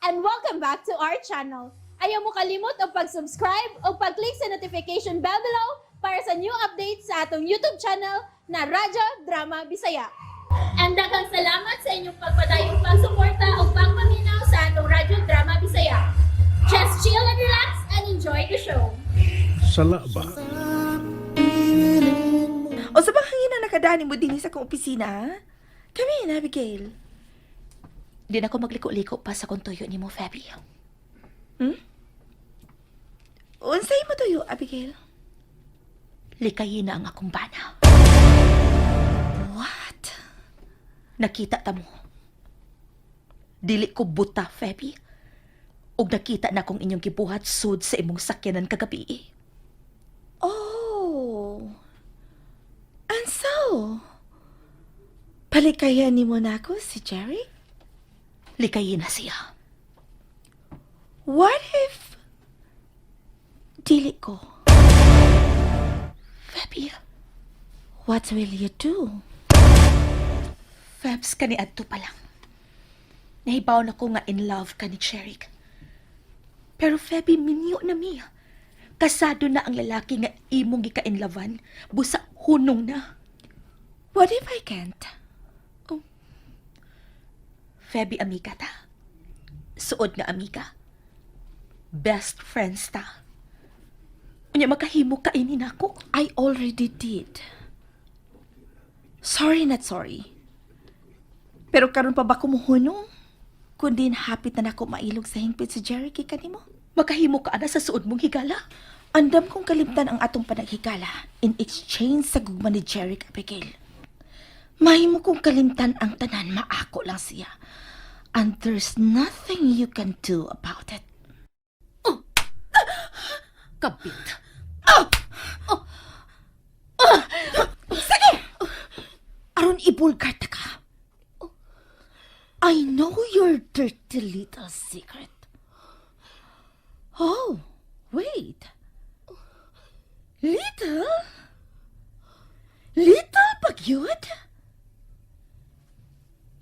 and welcome back to our channel. Ayaw mo kalimot o pag-subscribe o pag-click sa notification bell below para sa new updates sa atong YouTube channel na Radyo Drama Bisaya. And daghang salamat sa inyong pagpadayong pagsuporta o pagpaminaw sa atong Radyo Drama Bisaya. Just chill and relax and enjoy the show. Sala Ba. O sa bang hangin na nakadani mo din sa kong opisina, ha? Kami na, Abigail. Di na ako magliko-liko pa sa kung tuyo ni mo, Febby. Unsay mo tuyo, Abigail? Likayin na ang akong bana. What? Nakita ta mo. Dili ko buta, Febby. Og nakita na kong inyong gibuhat sud sa imong sakyanan kagabi. Oh. And so, palikayan ni mo na ako si Jerry? Likayin na siya. What if dili ko? Febby, What will you do? Febs, kaniadto pa lang. Nahibaw na ko nga in love ka ni Cherik. Pero Febby, minyo na mi. Kasado na ang lalaki nga imong gika-inlavan, busa hunong na. What if I can't? Febby, amiga ta. Suod nga amiga. Best friends ta. Unya makahimo ka ini nako. I already did. Sorry not sorry. Pero karon pa ba kumuhunong? Kundi hapit na nako mailog sa hingpit si Jerry kay kanimo. Makahimo ka ana sa suod mong higala. Andam kong kalimtan ang atong panaghigala in exchange sa gugma ni Jerry Abigail. Mahimo kong kalimtan ang tanan, maako lang siya. And there's nothing you can do about it. Kabit. Sige! Aron ibulgar ta ka. I know your dirty little secret. Oh, wait. Little? Little pagyud?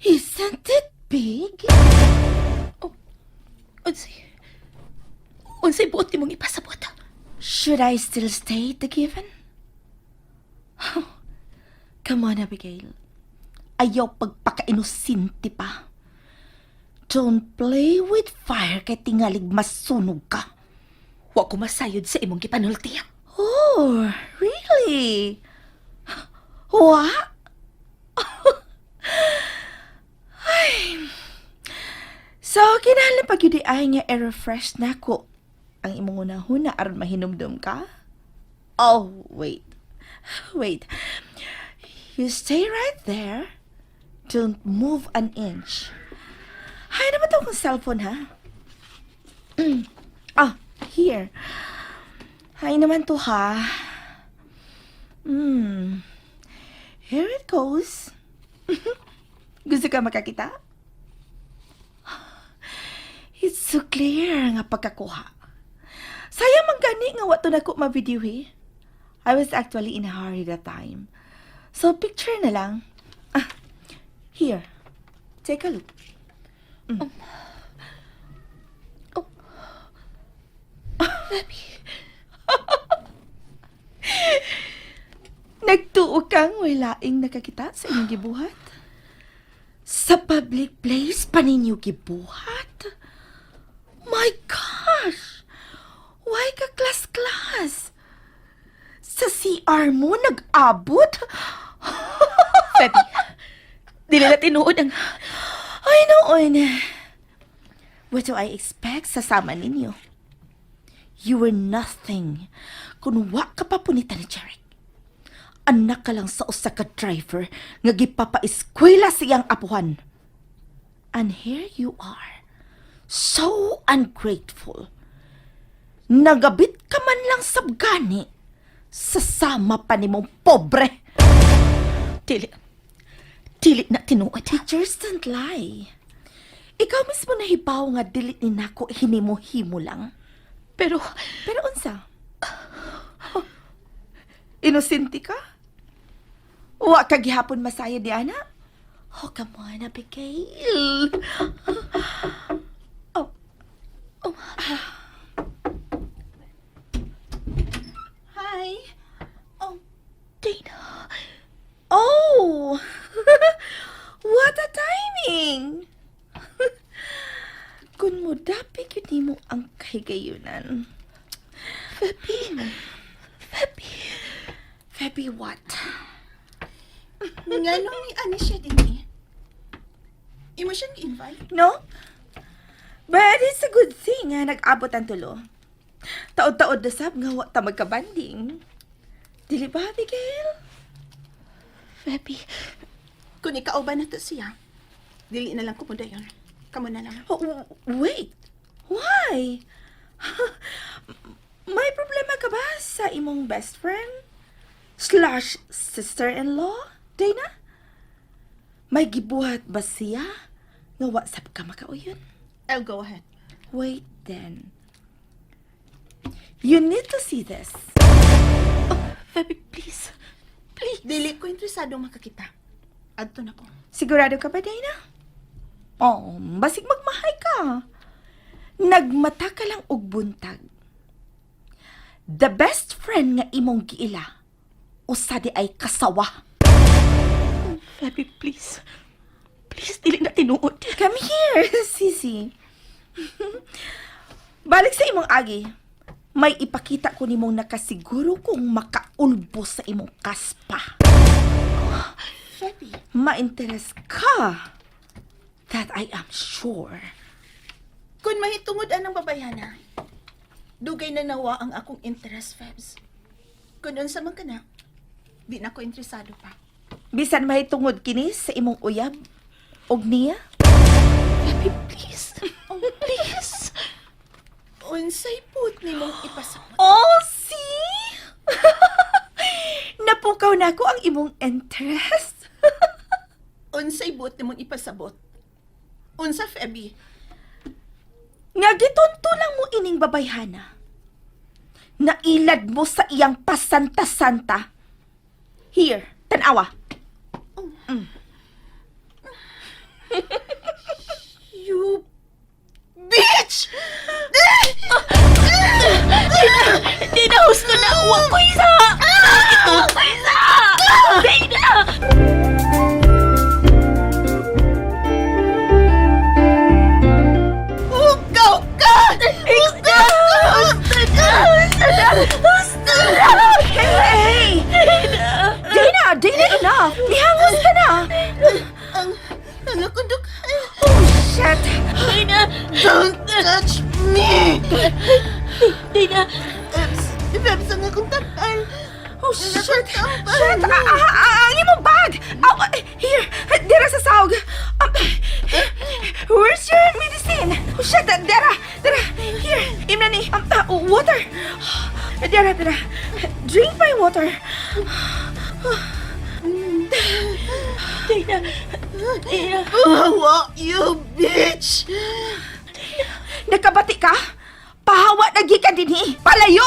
Isn't it big? Unsay buot nimong ipasabot? Should I still stay at the given? Come on, Abigail. Ayaw pagpakainusinti pa. Don't play with fire kay tingalig masunog ka. Wa ko masayod sa imong gipanulti. Oh, really? What? Ay. So, kinahanglan pag yun ay nga i-refresh na ko ang imong unahuna aron mahinumdum ka? Oh, wait. Wait. You stay right there. Don't move an inch. Hay naman to kong cellphone, ha? Here. Hay naman to, ha? Here it goes. Gusto ka makakita? It's so clear nga pagkakuha. Sayang man gani nga wato na ko ma-video, eh. I was actually in a hurry that time. So, picture na lang. Here. Take a look. Febby. Nagtuo kang walaing nakakita sa inyong gibuhat? Sa public place pa ninyo gibuhat? My gosh! Why ka class-class? Sa CR mo nag-abot? Febby, dili na tinuod ang... Ay, noon. What do I expect sa sama ninyo? You were nothing kung wa ka pa punita ni Jarek. Anak ka lang sa usa ka driver nga gipapa-eskwela siyang apuhan. And here you are, so ungrateful. Nagabit ka man lang sabgani sa sama pa nimong pobre. Dili na tinuod. Teachers don't lie. Ikaw mismo nahibaw nga dili ni nako hinimo-himo lang. Pero unsa? Inosente ka? Wa ka gihapon masaya di ana? Oh, come on, Abigail. Oh. imo ang kahigayunan. Febby what? Nga nung ani siya din eh. Imo siyang invite? No? But it's a good thing nga nag-abot ang tulo. Taod-taod na sab nga wa ta magkabanding. Dili ba, Abigail? Febby, Kung ikauban na to siya, dili na lang kumuda yun. Kamu na lang. Oh, wait. Why? May problema ka ba sa imong best friend? / sister-in-law, Dana? May gibuhat ba siya? Nga wa sab ka makauyon? I'll go ahead. Wait then. You need to see this. Febby, please. Please. Dili ko interesadong makakita. Adto na ko. Sigurado ka ba, Dana? Oh, basig magmahay ka. Nagmata ka lang og buntag. The best friend nga imong giila, usadi ay kasawa. Febby, please. Please, dili na tinuod. Come here, Sisi. Balik sa imong agi. May ipakita ko nimong nakasiguro kung makaulbos sa imong kaspa. Febby, Ma-interest ka. That I am sure. kung mahitungod anang babayana, dugay na nawa ang akong interest, Febs. Kung unsa man ka na, di na ko interesado pa. Bisan mahitungod kini sa imong uyab og niya. Febby, please. Oh, please. Unsay put ni mong ipasabot? Oh, see? Napukaw na ko ang imong interest. Unsay but ni mong ipasabot? Unsa, Febby? Nga gitonto lang mo ining babayhana. Nailad mo sa iyang pasanta-santa. Here, tanawa. You bitch! Di na husto na. Huwag ko isa. Huwag ko isa. Di na. Hugaw ka! Hugaw ka! Hey! Dana, enough! Mihangos ka na! Ang akong dugay. Oh, shit! Di na. Don't touch me! Di na. Febs, ang akong takal. Oh, shit! Shit! Ang imong bag! Here! Dara sa sahog! Where's your medicine? Oh, shit! Dara! Here! Imna ni! Water! Dara! Drink my water! Di na. Di na. Hawa, you bitch! Nakabati ka? Pahawa na gikan dinhi! Palayo!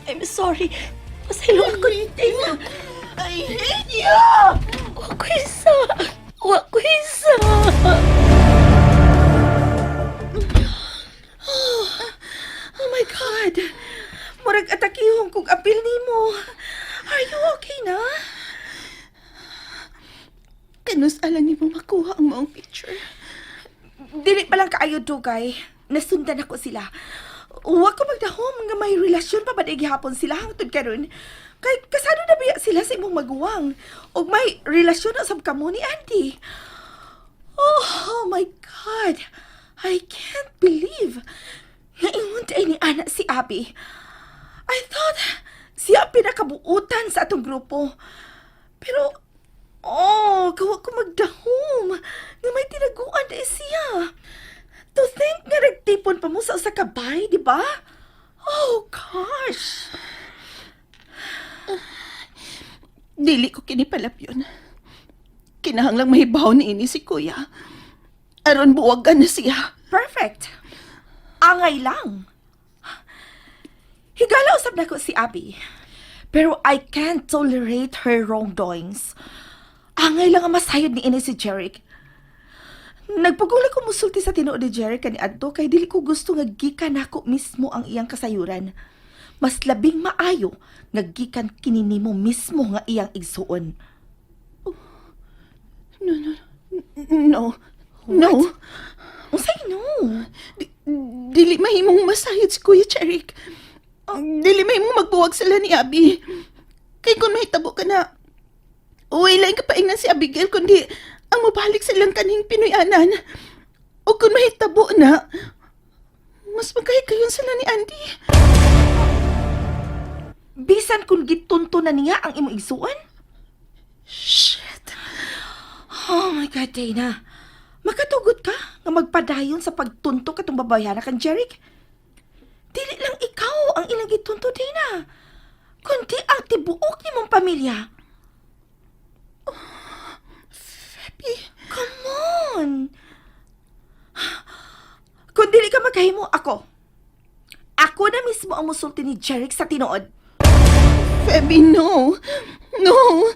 I'm sorry. Pasaylo ako. Di na. I hate you! Huwag ko isa. Huwag ko isa. Oh my God! Murag atakihong kung apil nimo. Are you okay na? Kanus alang ni mo makuha ang maong picture. Dili pa lang kaayo dugay. Nasundan ako sila. Huwag ko magdahom nga may relasyon pa ba na gihapon sila hangtod karon. Kay kasado na biya sila sa imong maguwang. Ug may relasyon na sab kamo ni Auntie. Oh my God! I can't believe nga ingon ay ni anak si Abby. I thought siya ang pinakabuutan sa atong grupo. Pero, kawa ko magdahom nga may tinaguan na siya. To think nga nagtipon pa mo sa usa ka bay, di ba? Oh, gosh! Dili ko kinipalapyon. Kinahanglang mahibaw ni ini si kuya. Aron buwagan na siya. Perfect! Angay lang. Higala usab na ko si Abby. Pero I can't tolerate her wrongdoings. Angay lang ang masayod ni ini si Jeric. Nagpagula ko musulti sa tinuod ni Jeric kani adto kay dili ko gusto nga gikan nako mismo ang iyang kasayuran. Mas labing maayo nga gikan kini nimo mismo nga iyang igsuon. No. Unsay no? Dili mahimong masayod si Kuya Cherik. Dili mahimong magbuwag sila ni Abi. Kay kung mahitabo ka na, uwi lang kapaingan si Abigail, kundi ang mabalik silang kaning Pinoyanan. O kung mahitabo na, mas magkahikayon sila ni Andy. Bisan kung gitunto na niya ang imong igsuon? Shit. Oh my God, Dana. Makatugot ka nga magpadayon sa pagtunto katong babayana kang Jeric? Dili lang ikaw ang ilang gitunto, Dana. Kundi ang tibuok ni mong pamilya. Feby. Come on. Kung dili ka magkahimo, ako. Ako na mismo ang musulti ni Jeric sa tinuod. Feby, no. No.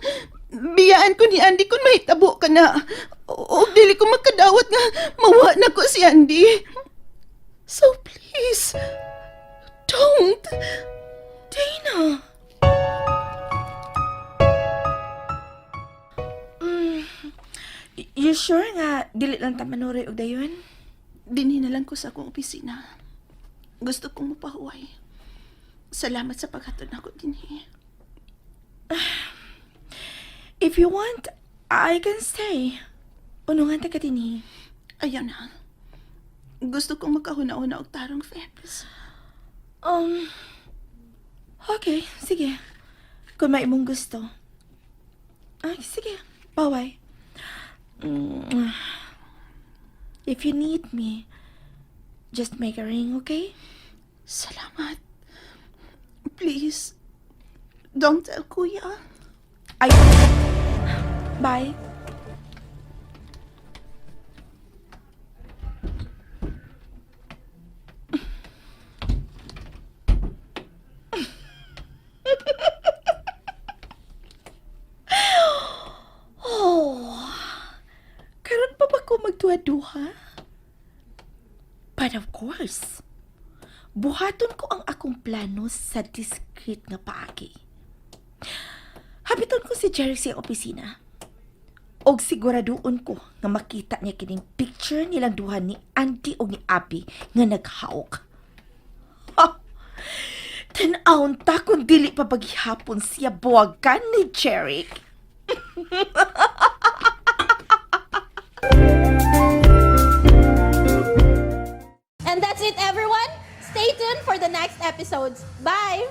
Biyaan ko ni Andy kung mahitabo ka na. O dili ko makadawat nga mawa na ko si Andy. So please, don't. Dana. You sure nga dili lang ta manuroy og dayon? Dinhi na lang ko sa akong opisina. Gusto kong mapahuway. Salamat sa paghatod nako dinhi. If you want, I can stay. Unungan ta ka dinhi. Ayaw na. Gusto kong makahuna-una og tarong, Febs. Okay, sige. Kung may imong gusto. Ay, sige. Baway. If you need me, just make a ring, okay? Salamat. Please, don't tell Kuya. Ay. Bye. Oh. Karon pa ba ko magduha-duha? But of course, buhaton ko ang akong plano sa discreet nga paagi. Habiton ko si Jerry sa opisina. Og siguraduon ko nga makita niya kining picture nilang duha ni Andy o ni Abby nga naghawk. Ha! Tan-aon ta kung dili pa paghihapon siya buwagan ni Jerry. And that's it, everyone. Stay tuned for the next episodes. Bye!